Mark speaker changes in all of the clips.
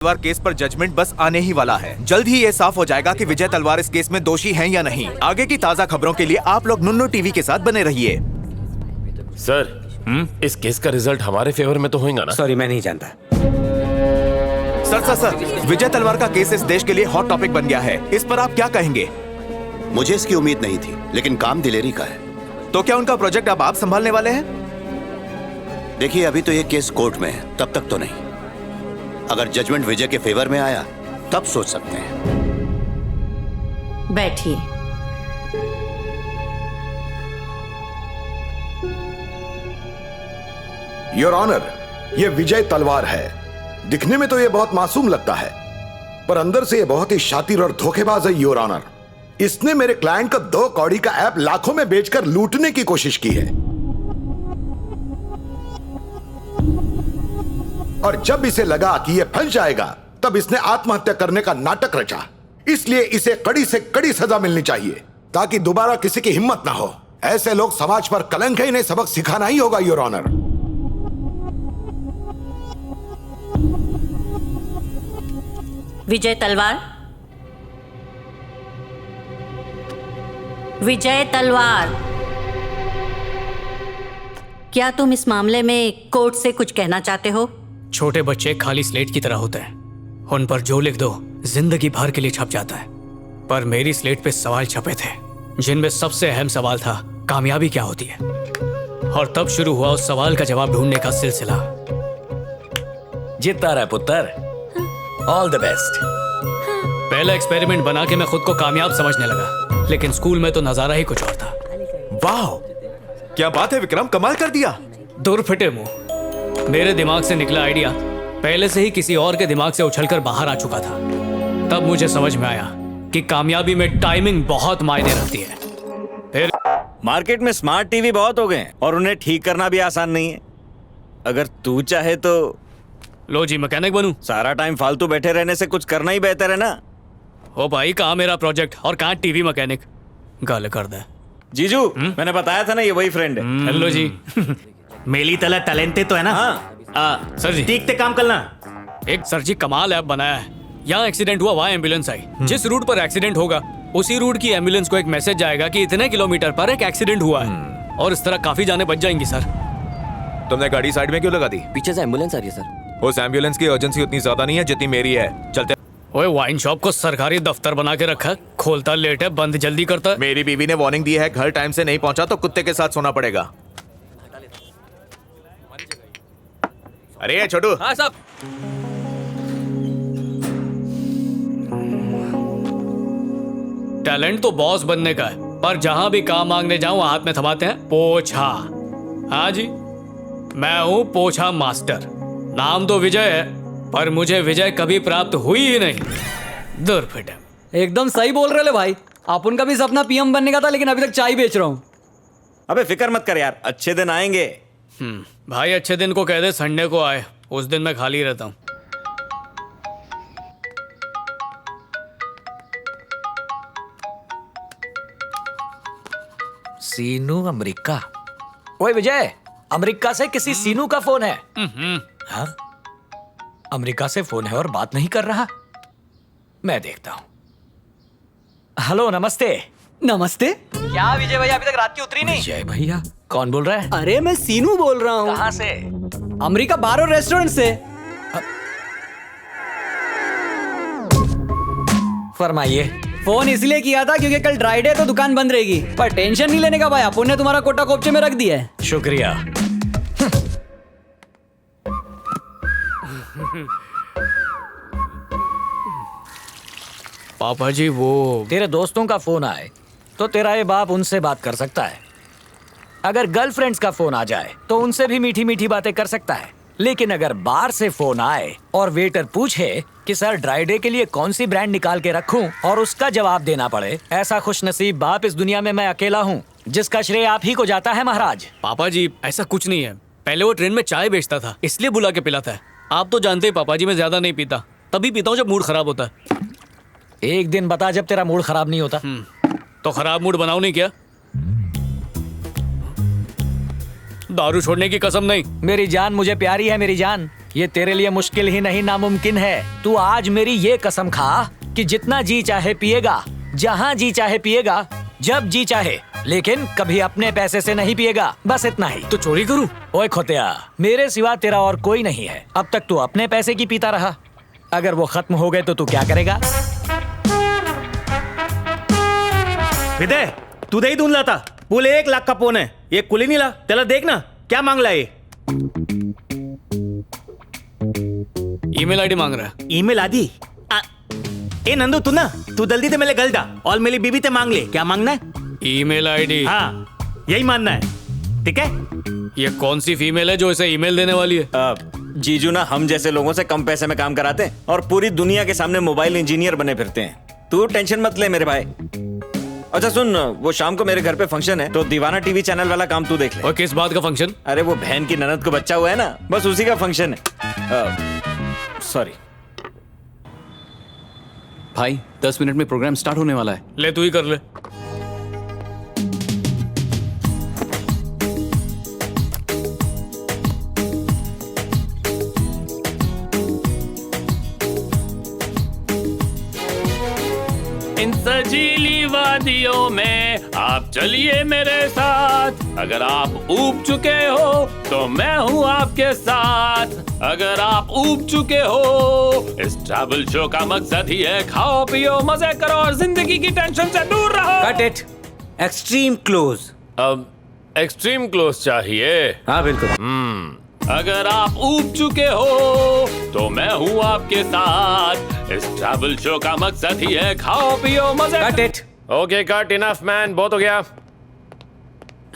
Speaker 1: तलवार केस पर जजमेंट बस आने ही वाला है। जल्द ही ये साफ हो जाएगा कि विजय तलवार इस केस में दोषी हैं या नहीं। आगे की ताज़ा खबरों के लिए आप लोग नुन्नू टीवी के साथ बने रहिए।
Speaker 2: सर, इस केस का रिजल्ट हमारे फेवर में तो होगा ना?
Speaker 3: सॉरी, मैं नहीं जानता।
Speaker 1: सर, विजय तलवार का केस इस देश के लिए हॉट टॉपिक बन गया है। इस पर आप क्या कहेंगे?
Speaker 4: मुझे इसकी उम्मीद नहीं थी, लेकिन काम दिलेरी का है।
Speaker 1: तो क्या उनका प्रोजेक्ट अब आप संभालने वाले हैं?
Speaker 4: देखिए, अभी तो ये केस कोर्ट में है, तब तक तो नहीं। अगर जजमेंट विजय के फेवर में आया तब सोच सकते हैं।
Speaker 5: बैठिए।
Speaker 6: योर ऑनर, ये विजय तलवार है। दिखने में तो ये बहुत मासूम लगता है, पर अंदर से ये बहुत ही शातिर और धोखेबाज है योर ऑनर। इसने मेरे क्लाइंट का 2 कौड़ी का ऐप लाखों में बेचकर लूटने की कोशिश की है। और जब इसे लगा कि ये फंस जाएगा, तब इसने आत्महत्या करने का नाटक रचा। इसलिए इसे कड़ी से कड़ी सजा मिलनी चाहिए, ताकि दोबारा किसी की हिम्मत ना हो। ऐसे लोग समाज पर कलंक है, इन्हें सबक सिखाना ही होगा योर ऑनर।
Speaker 5: विजय तलवार, विजय तलवार, क्या तुम इस मामले में कोर्ट से कुछ कहना चाहते हो?
Speaker 3: छोटे बच्चे खाली स्लेट की तरह होते हैं, उन पर जो लिख दो जिंदगी भर के लिए छप जाता है। पर मेरी स्लेट पे सवाल छपे थे, जिनमें सबसे अहम सवाल था कामयाबी क्या होती है। और तब शुरू हुआ उस सवाल का जवाब ढूंढने का सिलसिला।
Speaker 7: जीतता रहा पुत्र, ऑल द बेस्ट।
Speaker 3: पहला एक्सपेरिमेंट बना के मैं खुद को कामयाब समझने लगा, लेकिन स्कूल में तो नजारा ही कुछ और था।
Speaker 1: वाह, क्या बात है विक्रम, कमाल कर दिया।
Speaker 3: दूर फिटे मुंह, मेरे दिमाग से निकला आइडिया पहले से ही किसी और के दिमाग से उछलकर बाहर आ चुका था। तब मुझे समझ में आया कि कामयाबी में टाइमिंग बहुत मायने रखती है। फिर
Speaker 7: मार्केट में स्मार्ट टीवी बहुत हो गए हैं और उन्हें ठीक करना भी आसान नहीं है। अगर तू चाहे तो
Speaker 3: लो जी, मैकेनिक बनूं।
Speaker 7: सारा टाइम फालतू बैठे रहने से कुछ करना ही बेहतर है ना।
Speaker 3: ओ भाई, कहाँ मेरा प्रोजेक्ट और कहाँ टीवी मैकेनिक? गाल कर दे।
Speaker 7: जीजू, मैंने बताया था ना, ये वही फ्रेंड है।
Speaker 3: हेलो जी।
Speaker 8: मेली तला टैलेंटेड तो है ना?
Speaker 7: हाँ।
Speaker 3: सर जी,
Speaker 8: ठीक से काम करना।
Speaker 3: एक सर जी कमाल ऐप बनाया है। यहाँ एक्सीडेंट हुआ, वहाँ एम्बुलेंस आई। जिस रूट पर एक्सीडेंट होगा उसी रूट की एम्बुलेंस को एक मैसेज जाएगा कि इतने किलोमीटर पर एक एक्सीडेंट हुआ है। और इस तरह काफी जाने बच जाएंगी। सर,
Speaker 1: तुमने गाड़ी साइड में क्यों लगा दी?
Speaker 9: पीछे से एम्बुलेंस आ रही है सर।
Speaker 1: उस एम्बुलेंस की अर्जेंसी उतनी ज्यादा नहीं है जितनी मेरी है। चलते।
Speaker 3: ओए, वाइन शॉप को सरकारी दफ्तर बना के रखा है। खोलता लेट है, बंद जल्दी करता है।
Speaker 1: मेरी बीवी ने वार्निंग दी है, घर टाइम से नहीं पहुंचा तो कुत्ते के साथ सोना पड़ेगा। अरे छोटू।
Speaker 3: हाँ साहब। टैलेंट तो बॉस बनने का है, पर जहां भी काम मांगने जाऊं हाथ में थमाते हैं पोछा। हाँ जी, मैं हूं पोछा मास्टर। नाम तो विजय है, पर मुझे विजय कभी प्राप्त हुई ही नहीं। दूर फिटे।
Speaker 10: एकदम सही बोल रहे ले भाई। आप उनका भी सपना पीएम बनने का था, लेकिन अभी तक चाय बेच रहा हूँ।
Speaker 7: अबे फिक्र मत कर यार, अच्छे दिन आएंगे।
Speaker 3: भाई, अच्छे दिन को कह दे संडे को आए, उस दिन मैं खाली रहता हूँ।
Speaker 8: सीनू अमेरिका। ओए विजय, अमेरिका से किसी सीनू का फोन है। हाँ? अमेरिका से फोन है और बात नहीं कर रहा। मैं देखता हूँ। हेलो, नमस्ते।
Speaker 10: नमस्ते। क्या विजय भैया अभी तक रात की उतरी नहीं?
Speaker 8: विजय भैया, कौन बोल रहा है?
Speaker 10: अरे मैं सीनू बोल रहा हूँ।
Speaker 8: कहाँ से?
Speaker 10: अमेरिका बार और रेस्टोरेंट से।
Speaker 8: फरमाइए।
Speaker 10: फोन इसलिए किया था क्योंकि कल ड्राई डे तो दुकान बंद रहेगी। पर टेंशन नहीं लेने का भाई, अपन ने तुम्हारा कोटा कोपचे में रख दिया है।
Speaker 8: शुक्रिया।
Speaker 3: पापा जी, वो
Speaker 8: तेरे दोस्तों का फोन आए तो तेरा ये बाप उनसे बात कर सकता है। अगर गर्लफ्रेंड्स का फोन आ जाए तो उनसे भी मीठी मीठी बातें कर सकता है। लेकिन अगर बार से फोन आए और वेटर पूछे कि सर ड्राई डे के लिए कौन सी ब्रांड निकाल के रखूं और उसका जवाब देना पड़े, ऐसा खुशनसीब बाप इस दुनिया में मैं अकेला हूं, जिसका श्रेय आप ही को जाता है महाराज।
Speaker 3: पापा जी, ऐसा कुछ नहीं है। पहले वो ट्रेन में चाय बेचता था, इसलिए बुला के पिलाता है। आप तो जानते हैं पापा जी, मैं ज्यादा नहीं पीता। तभी पीता हूँ जब मूड खराब होता है।
Speaker 8: एक दिन बता जब तेरा मूड खराब नहीं होता।
Speaker 3: तो खराब मूड बनाओ नहीं क्या? दारू छोड़ने की कसम नहीं।
Speaker 8: मेरी जान मुझे प्यारी है मेरी जान, ये तेरे लिए मुश्किल ही नहीं नामुमकिन है। तू आज मेरी ये कसम खा कि जितना जी चाहे पिएगा, जहाँ जी चाहे पिएगा, जब जी चाहे, लेकिन कभी अपने पैसे से नहीं पिएगा। बस इतना ही।
Speaker 3: तो चोरी करूं?
Speaker 8: ओए खोतिया, मेरे सिवा तेरा और कोई नहीं है। अब तक तू अपने पैसे की पीता रहा, अगर वो खत्म हो गए तो तू क्या करेगा?
Speaker 7: विदय, तू दही धुंदला था, पुले 1 लाख का फोन है, ये कुली नहीं ला, त्याला देख ना क्या मांगला ये।
Speaker 3: ईमेल आईडी मांग रहा है।
Speaker 7: ईमेल आदि ए नंदू, तू जल्दी से मेरे गल जा और मेरी बीबी से मांग ले, क्या मांगना है?
Speaker 3: Email ID.
Speaker 7: हाँ, यही मानना है, ठीक है?
Speaker 3: ये कौन सी फीमेल है जो इसे ईमेल देने वाली है?
Speaker 7: जीजू ना हम जैसे लोगों से कम पैसे में काम कराते हैं और पूरी दुनिया के सामने मोबाइल इंजीनियर बने फिरते हैं। तू टेंशन मत ले मेरे भाई। अच्छा सुन, वो शाम को मेरे घर पे फंक्शन है, तो दीवाना टीवी चैनल वाला काम तू देख ले।
Speaker 3: और किस बात का फंक्शन?
Speaker 7: अरे वो बहन की ननद को बच्चा हुआ है ना, बस उसी का फंक्शन है। सॉरी
Speaker 9: भाई, 10 मिनट में प्रोग्राम स्टार्ट होने वाला है।
Speaker 3: ले तू ही कर ले।
Speaker 2: इन सजीली वादियों में आप चलिए मेरे साथ। अगर आप ऊब चुके हो तो मैं हूँ आपके साथ। अगर आप ऊब चुके हो, इस ट्रैवल शो का मकसद ही है खाओ पियो मजे करो और जिंदगी की टेंशन से दूर रहो।
Speaker 10: Cut it. Extreme close.
Speaker 2: अब एक्सट्रीम क्लोज चाहिए।
Speaker 10: हाँ बिल्कुल।
Speaker 2: अगर आप ऊब चुके हो तो मैं हूँ आपके साथ। इस ट्रैवल शो का मकसद ही है खाओ पियो मजे।
Speaker 10: Cut it.
Speaker 2: Okay cut, enough man, बहुत हो गया।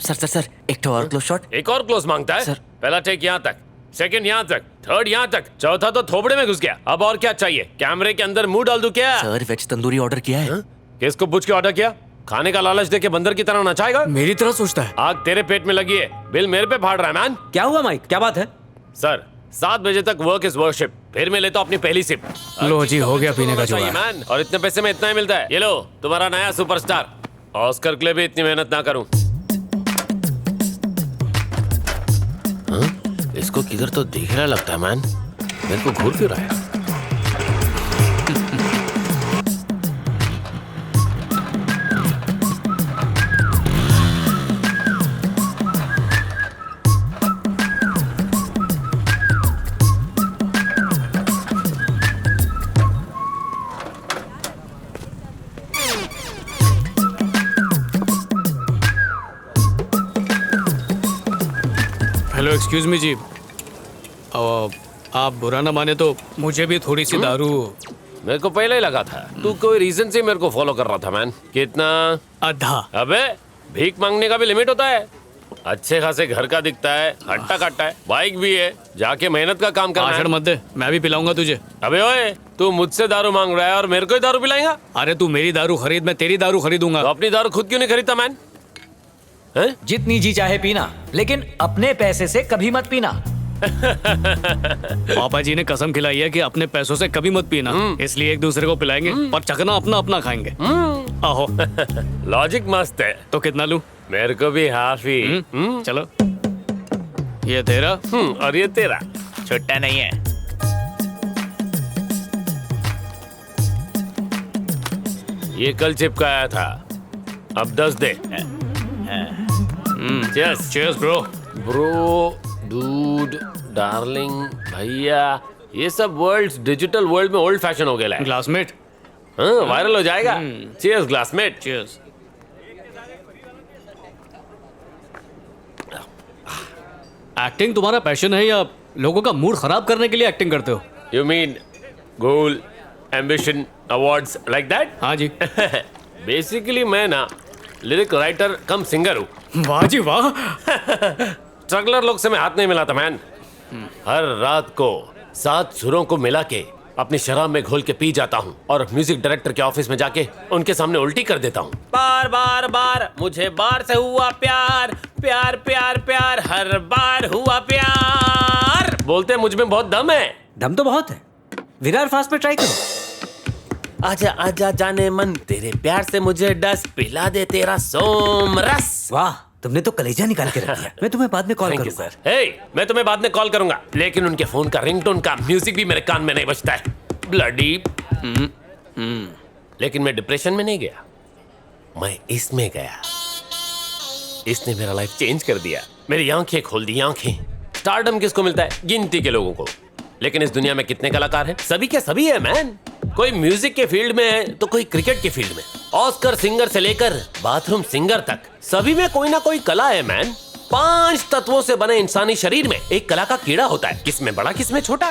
Speaker 9: सर एक तो और क्लोज शॉट।
Speaker 2: एक और क्लोज मांगता है?
Speaker 9: सर।
Speaker 2: पहला टेक यहाँ तक, सेकंड यहाँ तक, थर्ड यहाँ तक, चौथा तो थोबड़े में घुस गया। अब और क्या चाहिए? कैमरे के अंदर मुंह डाल दूं क्या?
Speaker 9: सर वेज तंदूरी ऑर्डर किया है।
Speaker 2: किसको पूछ के ऑर्डर किया? खाने का लालच देके बंदर की तरह नचाएगा?
Speaker 3: मेरी तरह सोचता है।
Speaker 2: आग तेरे पेट में लगी है, बिल मेरे पे फाड़ रहा है मैन।
Speaker 10: क्या हुआ माइक, क्या बात है?
Speaker 2: सर 7 बजे तक वर्क इज वर्शिप, फिर मैं लेता हूँ अपनी पहली सिप।
Speaker 3: लो जी, हो गया पीने का जुगाड़।
Speaker 2: मैन, और इतने पैसे में इतना ही मिलता है। ये लो तुम्हारा नया सुपरस्टार। ऑस्कर के लिए भी इतनी मेहनत ना करूं। इसको किधर तो दिख रहा लगता है मैन, मेरे को घूर क्यों रहा है?
Speaker 3: हेलो एक्सक्यूज मी जी, आप बुरा ना माने तो मुझे भी थोड़ी सी दारू।
Speaker 2: मेरे को पहले ही लगा था तू कोई रीजन से मेरे को फॉलो कर रहा था मैन। कितना?
Speaker 3: आधा।
Speaker 2: अबे भीख मांगने का भी लिमिट होता है। अच्छे खासे घर का दिखता है, हट्टा कट्टा है, बाइक भी है, जाके मेहनत का काम करना है।
Speaker 3: मत दे, मैं भी पिलाऊंगा तुझे।
Speaker 2: अबे ओए, तू मुझसे दारू मांग रहा है और मेरे को ही दारू पिलाएगा?
Speaker 3: अरे तू मेरी दारू खरीद, मैं तेरी दारू खरीदूंगा।
Speaker 2: तो अपनी दारू खुद क्यों नहीं खरीदता मैन?
Speaker 8: जितनी जी चाहे पीना, लेकिन अपने पैसे से कभी मत पीना।
Speaker 3: पापा जी ने कसम खिलाई है कि अपने पैसों से कभी मत पीना, इसलिए एक दूसरे को पिलाएंगे पर चखना अपना अपना खाएंगे। आहो।
Speaker 2: लॉजिक मस्त है।
Speaker 3: तो कितना लूं?
Speaker 2: मेरे को भी हाफ ही।
Speaker 3: चलो, ये तेरा
Speaker 2: और ये तेरा। छुट्टा नहीं है। ये कल चिपकाया था, अब 10 दे। Cheers.
Speaker 3: Cheers bro.
Speaker 2: Bro, dude, darling, भैया, ये सब वर्ड्स डिजिटल वर्ल्ड में ओल्ड फैशन हो गया है।
Speaker 3: क्लासमेट।
Speaker 2: हाँ, वायरल हो जाएगा। Cheers classmate.
Speaker 3: चीयर्स। एक्टिंग तुम्हारा पैशन है या लोगों का मूड खराब करने के लिए एक्टिंग करते हो?
Speaker 2: You mean goal, ambition, awards like that?
Speaker 3: हाँ जी।
Speaker 2: बेसिकली मैं ना लिरिक राइटर कम सिंगर हूँ।
Speaker 3: वाह जी वाह।
Speaker 2: स्ट्रगलर लोग से मैं हाथ नहीं मिलाता मैन। हर रात को 7 सुरों को मिला के अपनी शराब में घोल के पी जाता हूँ और म्यूजिक डायरेक्टर के ऑफिस में जाके उनके सामने उल्टी कर देता हूँ। बार बार बार मुझे बार से हुआ प्यार, प्यार प्यार प्यार, हर बार हुआ प्यार। बोलते मुझ में बहुत दम है।
Speaker 10: दम तो बहुत है, विरार फास्ट में ट्राई करो।
Speaker 2: आजा आजा जाने मन, तेरे प्यार से मुझे डस, पिला दे तेरा सोम रस।
Speaker 10: वाह,
Speaker 9: तुमने तो कलेजा निकाल के रख दिया। मैं तुम्हें बाद में कॉल
Speaker 2: थैंक यू
Speaker 9: करूंगा।
Speaker 2: सर। हे, मैं तुम्हें बाद में कॉल करूंगा, लेकिन उनके फोन का रिंगटोन का म्यूजिक भी मेरे कान में नहीं बजता है। ब्लडी। लेकिन मैं डिप्रेशन में नहीं गया, मैं इसमें गया। इसने मेरा लाइफ चेंज कर दिया, मेरी आंखें खोल दी आंखें। स्टारडम किसको मिलता है? गिनती के लोगों को। लेकिन इस दुनिया में कितने कलाकार हैं? सभी के सभी है मैन। कोई म्यूजिक के फील्ड में है तो कोई क्रिकेट के फील्ड में। ऑस्कर सिंगर से लेकर बाथरूम सिंगर तक सभी में कोई ना कोई कला है मैन। 5 तत्वों से बने इंसानी शरीर में एक कला का कीड़ा होता है, किसमें बड़ा किसमें छोटा।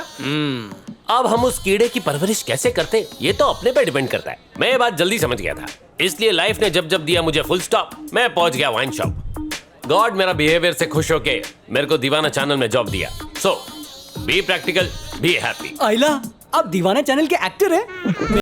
Speaker 2: अब हम उस कीड़े की परवरिश कैसे करते, ये तो अपने पे डिपेंड करता है। मैं ये बात जल्दी समझ गया था, इसलिए लाइफ ने जब जब दिया मुझे फुल स्टॉप, मैं पहुंच गया वाइन शॉप। गॉड मेरा बिहेवियर से खुश होके मेरे को दीवाना चैनल में जॉब दिया। सो बी प्रैक्टिकल, बी हैप्पी।
Speaker 10: आइला, आप दीवाना चैनल के एक्टर हैं?